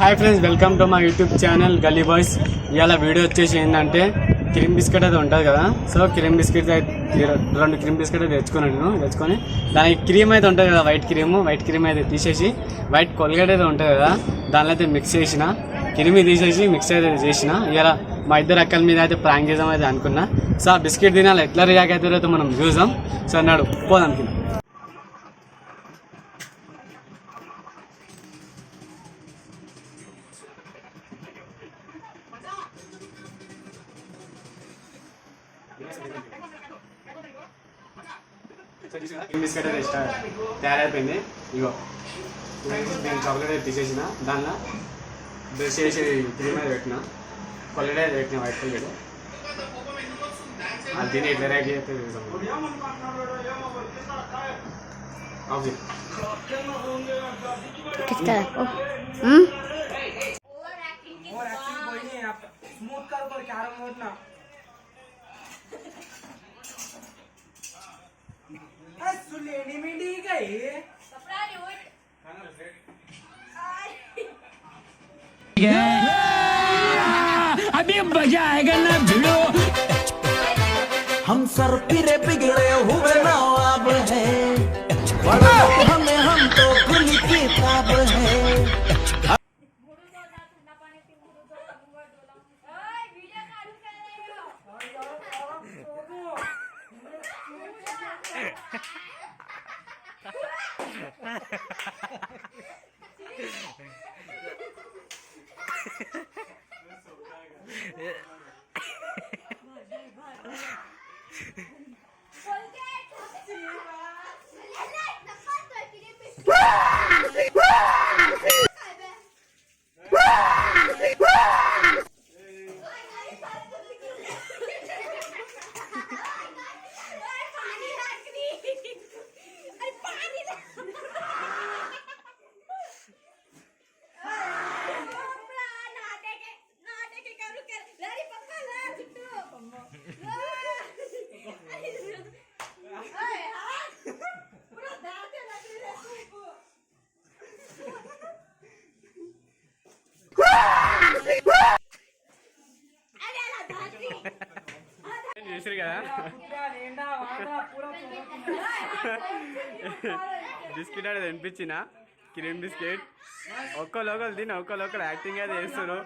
Hi friends, welcome to my YouTube channel గల్లీ boys. ఇవాళ video వచ్చేసి ఏంటంటే క్రీమ్ బిస్కెట్ అయితే ఉంటుంది కదా. So cream biscuit 2 cream biscuit అయితే తెచ్చుకొని దానికి క్రీమ్ అయితే ఉంటుంది కదా, వైట్ క్రీమ్ అయితే తీసేసి వైట్ కొల్గేట్ అయితే ఉంటుంది కదా, దానిలో అయితే మిక్స్ చేసిన క్రీమ్ తీసేసి మిక్స్ అయితే చేసిన. ఇవాళ మా ఇద్దరు అక్కల మీద అయితే ప్రాంక్ చేద్దాం అయితే అనుకున్నా. సో ఆ బిస్కెట్ తినాలి, ఎట్లా రియాక్ట్ అవుతారో అయితే మనం చూద్దాం. సో అన్నాడు పోదాం కింద. బిస్కెట్ అయితే తయారైపోయింది. ఇగో నేను చాక్లెట్ అయితే తీసేసిన, దానిలో బ్రష్ చేసి క్రీమ్ అయితే పెట్టిన, కొల్లెట్ అయితే పెట్టిన, వైట్ కొల్లెట్. అది తిని ఎట్లా ర్యాక్ అయితే अभी मजा आएगा ना भिड़ो। हम सर पिरे बिगड़े हुए नवाब हैं, हमें हम तो गुल की ताब है। చేసారు కదా బిస్కెట్ అనేది అనిపించిన క్రీమ్ బిస్కెట్. ఒక్కరు తిని ఒక్కరు యాక్టింగ్ అయితే చేస్తారు.